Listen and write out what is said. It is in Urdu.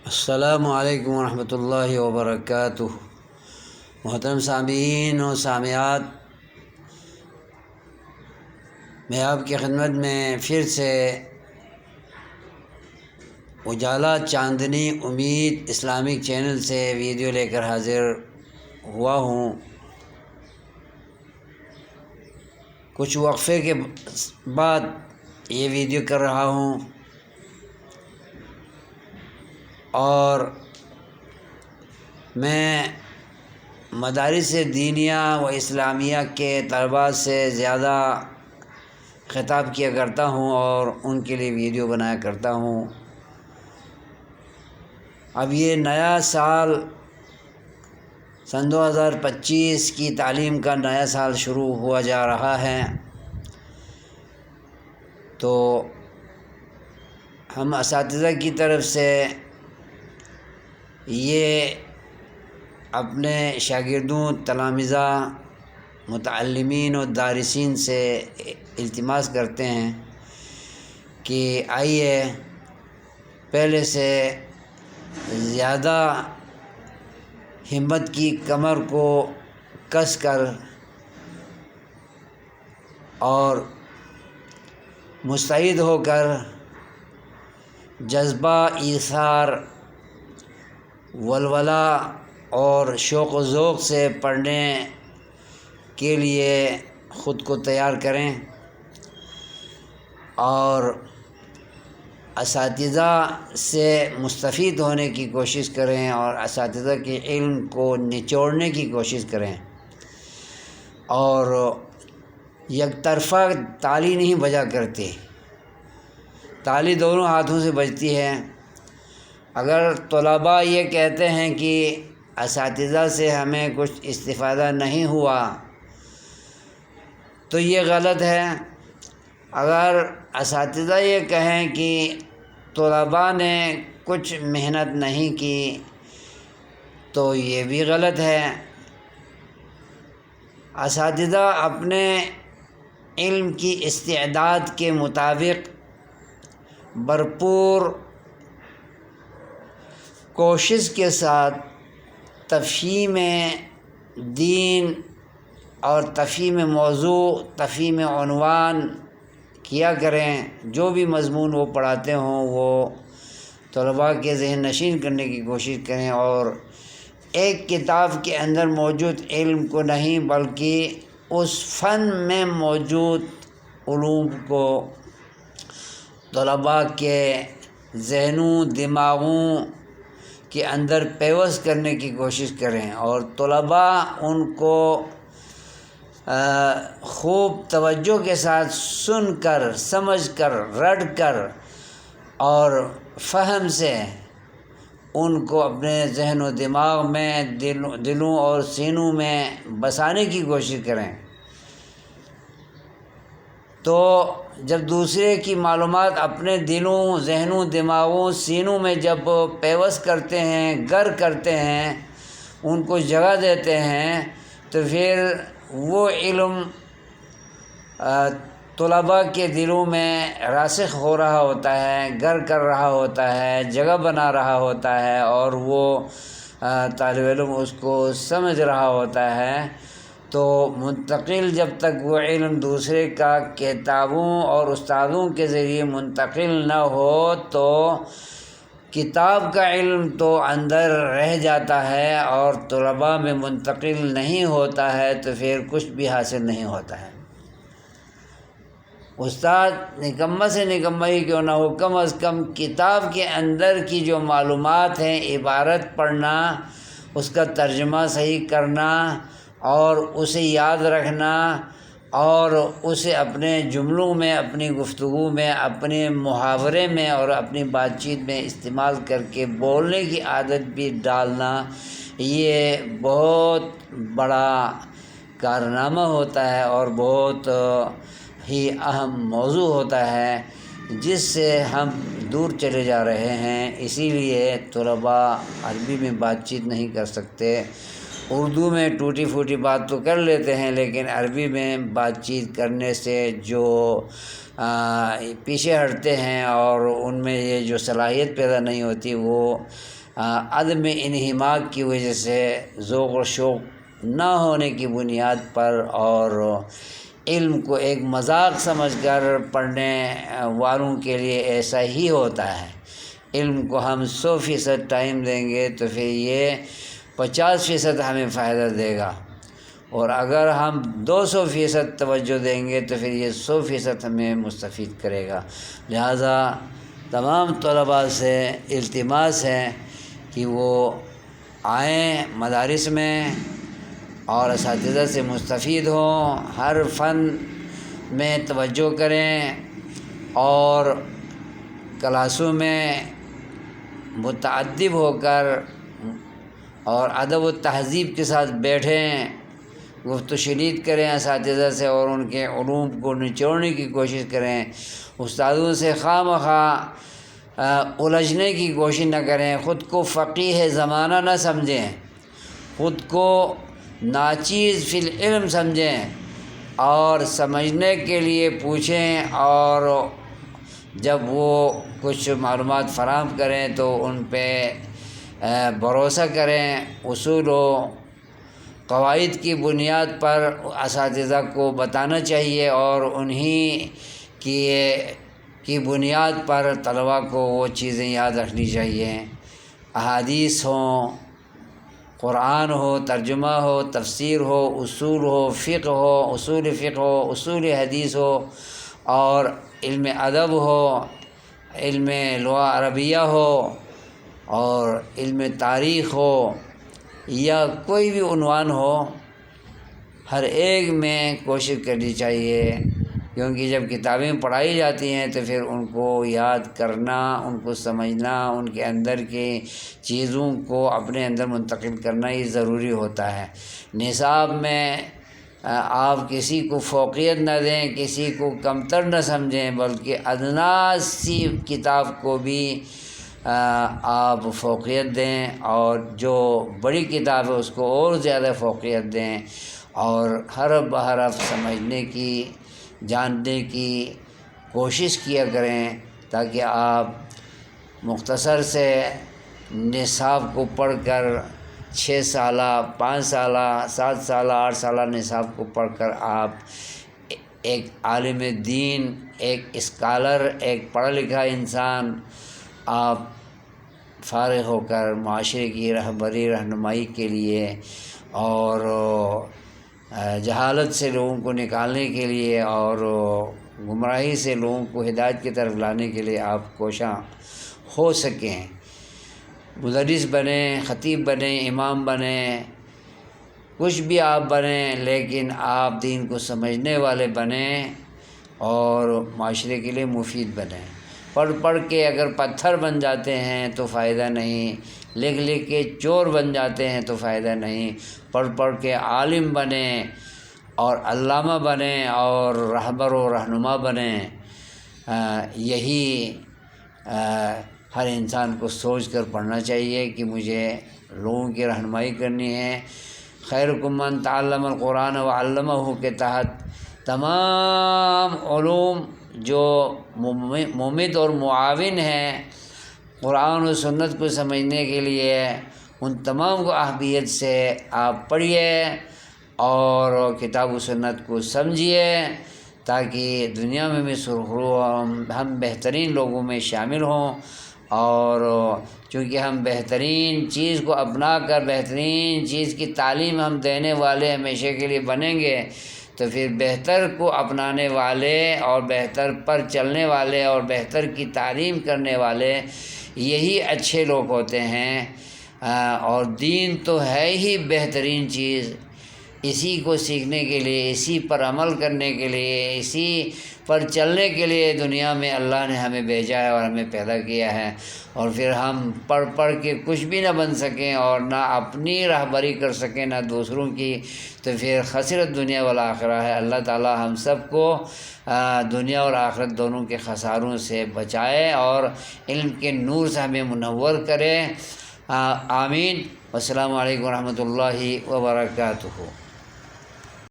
السلام علیکم ورحمۃ اللہ وبرکاتہ۔ محترم سامعین و سامعات، میں آپ کی خدمت میں پھر سے اجالا چاندنی امید اسلامک چینل سے ویڈیو لے کر حاضر ہوا ہوں۔ کچھ وقفے کے بعد یہ ویڈیو کر رہا ہوں اور میں مدارس دینیہ و اسلامیہ کے طلباء سے زیادہ خطاب کیا کرتا ہوں اور ان کے لیے ویڈیو بنایا کرتا ہوں۔ اب یہ نیا سال سن 2025 کی تعلیم کا نیا سال شروع ہوا جا رہا ہے، تو ہم اساتذہ کی طرف سے یہ اپنے شاگردوں، تلامذہ، متعلمین و دارسین سے التماس کرتے ہیں کہ آئیے پہلے سے زیادہ ہمت کی کمر کو کس کر اور مستعد ہو کر جذبہ ایثار، ولولہ اور شوق و ذوق سے پڑھنے کے لیے خود کو تیار کریں اور اساتذہ سے مستفید ہونے کی کوشش کریں اور اساتذہ کے علم کو نچوڑنے کی کوشش کریں، اور یک طرفہ تالی نہیں بجا کرتی، تالی دونوں ہاتھوں سے بجتی ہے۔ اگر طلباء یہ کہتے ہیں کہ اساتذہ سے ہمیں کچھ استفادہ نہیں ہوا تو یہ غلط ہے۔ اگر اساتذہ یہ کہیں کہ طلباء نے کچھ محنت نہیں کی تو یہ بھی غلط ہے۔ اساتذہ اپنے علم کی استعداد کے مطابق بھرپور کوشش کے ساتھ تفہیم دین اور تفہیم موضوع، تفہیم عنوان کیا کریں۔ جو بھی مضمون وہ پڑھاتے ہوں وہ طلباء کے ذہن نشین کرنے کی کوشش کریں، اور ایک کتاب کے اندر موجود علم کو نہیں بلکہ اس فن میں موجود علوم کو طلباء کے ذہنوں، دماغوں کے اندر پیوست کرنے کی کوشش کریں، اور طلباء ان کو خوب توجہ کے ساتھ سن کر، سمجھ کر، رٹ کر اور فہم سے ان کو اپنے ذہن و دماغ میں، دلوں اور سینوں میں بسانے کی کوشش کریں۔ تو جب دوسرے کی معلومات اپنے دلوں، ذہنوں، دماغوں، سینوں میں جب پیوست کرتے ہیں، گر کرتے ہیں، ان کو جگہ دیتے ہیں، تو پھر وہ علم طلباء کے دلوں میں راسخ ہو رہا ہوتا ہے، گر کر رہا ہوتا ہے، جگہ بنا رہا ہوتا ہے، اور وہ طالب علم اس کو سمجھ رہا ہوتا ہے۔ تو منتقل جب تک وہ علم دوسرے کا کتابوں اور استادوں کے ذریعے منتقل نہ ہو تو کتاب کا علم تو اندر رہ جاتا ہے اور طلباء میں منتقل نہیں ہوتا ہے، تو پھر کچھ بھی حاصل نہیں ہوتا ہے۔ استاد نکمہ سے نکمہ ہی کیوں نہ ہو، کم از کم کتاب کے اندر کی جو معلومات ہیں، عبارت پڑھنا، اس کا ترجمہ صحیح کرنا اور اسے یاد رکھنا اور اسے اپنے جملوں میں، اپنی گفتگو میں، اپنے محاورے میں اور اپنی بات چیت میں استعمال کر کے بولنے کی عادت بھی ڈالنا، یہ بہت بڑا کارنامہ ہوتا ہے اور بہت ہی اہم موضوع ہوتا ہے، جس سے ہم دور چلے جا رہے ہیں۔ اسی لیے طلباء عربی میں بات چیت نہیں کر سکتے، اردو میں ٹوٹی پھوٹی بات تو کر لیتے ہیں، لیکن عربی میں بات چیت کرنے سے جو پیچھے ہٹتے ہیں اور ان میں یہ جو صلاحیت پیدا نہیں ہوتی، وہ عدم انہماک کی وجہ سے، ذوق و شوق نہ ہونے کی بنیاد پر، اور علم کو ایک مذاق سمجھ کر پڑھنے والوں کے لیے ایسا ہی ہوتا ہے۔ علم کو ہم 100% ٹائم دیں گے تو پھر یہ 50% ہمیں فائدہ دے گا، اور اگر ہم 200% توجہ دیں گے تو پھر یہ 100% ہمیں مستفید کرے گا۔ لہٰذا تمام طلباء سے التماس ہے کہ وہ آئیں مدارس میں اور اساتذہ سے مستفید ہوں، ہر فن میں توجہ کریں اور کلاسوں میں متعدب ہو کر اور ادب و تہذیب کے ساتھ بیٹھیں، گفت و شنید کریں اساتذہ سے اور ان کے علوم کو نچوڑنے کی کوشش کریں۔ استادوں سے خواہ مخواہ الجھنے کی کوشش نہ کریں، خود کو فقیہ زمانہ نہ سمجھیں، خود کو ناچیز فی العلم سمجھیں، اور سمجھنے کے لیے پوچھیں، اور جب وہ کچھ معلومات فراہم کریں تو ان پہ بھروسہ کریں۔ اصول و قواعد کی بنیاد پر اساتذہ کو بتانا چاہیے، اور انہی کی بنیاد پر طلباء کو وہ چیزیں یاد رکھنی چاہیے۔ احادیث ہوں، قرآن ہو، ترجمہ ہو، تفسیر ہو، اصول ہو، فقہ ہو، اصول حدیث ہو، اور علم ادب ہو، علم لغہ عربیہ ہو، اور علم تاریخ ہو، یا کوئی بھی عنوان ہو، ہر ایک میں کوشش کرنی چاہیے، کیونکہ جب کتابیں پڑھائی جاتی ہیں تو پھر ان کو یاد کرنا، ان کو سمجھنا، ان کے اندر کی چیزوں کو اپنے اندر منتقل کرنا ہی ضروری ہوتا ہے۔ نصاب میں آپ کسی کو فوقیت نہ دیں، کسی کو کمتر نہ سمجھیں، بلکہ ادنیٰ سی کتاب کو بھی آپ فوقیت دیں، اور جو بڑی کتاب ہے اس کو اور زیادہ فوقیت دیں، اور حرف بحرف سمجھنے کی، جاننے کی کوشش کیا کریں، تاکہ آپ مختصر سے نصاب کو پڑھ کر 6 سالہ، 5 سالہ، 7 سالہ، 8 سالہ نصاب کو پڑھ کر آپ ایک عالم دین، ایک اسکالر، ایک پڑھا لکھا انسان آپ فارغ ہو کر معاشرے کی رہنمائی کے لیے اور جہالت سے لوگوں کو نکالنے کے لیے اور گمراہی سے لوگوں کو ہدایت کی طرف لانے کے لیے آپ کوشاں ہو سکیں۔ مدرس بنیں، خطیب بنیں، امام بنیں، کچھ بھی آپ بنیں، لیکن آپ دین کو سمجھنے والے بنیں اور معاشرے کے لیے مفید بنیں۔ پڑھ پڑھ کے اگر پتھر بن جاتے ہیں تو فائدہ نہیں، لکھ لکھ کے چور بن جاتے ہیں تو فائدہ نہیں۔ پڑھ پڑھ کے عالم بنیں اور علامہ بنیں اور رہبر و رہنما بنیں۔ یہی ہر انسان کو سوچ کر پڑھنا چاہیے کہ مجھے لوگوں کی رہنمائی کرنی ہے۔ خیرکم من تعلم القرآن وعلمہ کے تحت تمام علوم جو ممد اور معاون ہیں قرآن و سنت کو سمجھنے کے لیے، ان تمام کو اہمیت سے آپ پڑھیے اور کتاب و سنت کو سمجھیے، تاکہ دنیا میں بھی سرخرو ہم بہترین لوگوں میں شامل ہوں، اور چونکہ ہم بہترین چیز کو اپنا کر بہترین چیز کی تعلیم ہم دینے والے ہمیشہ کے لیے بنیں گے، تو پھر بہتر کو اپنانے والے اور بہتر پر چلنے والے اور بہتر کی تعلیم کرنے والے یہی اچھے لوگ ہوتے ہیں۔ اور دین تو ہے ہی بہترین چیز، اسی کو سیکھنے کے لیے، اسی پر عمل کرنے کے لیے، اسی پر چلنے کے لیے دنیا میں اللہ نے ہمیں بھیجا ہے اور ہمیں پیدا کیا ہے۔ اور پھر ہم پڑھ پڑھ کے کچھ بھی نہ بن سکیں اور نہ اپنی رہبری کر سکیں نہ دوسروں کی، تو پھر خسرت دنیا والآخرہ ہے۔ اللہ تعالی ہم سب کو دنیا اور آخرت دونوں کے خساروں سے بچائے اور علم کے نور سے ہمیں منور کرے۔ آمین. السلام علیکم ورحمۃ اللہ وبرکاتہ.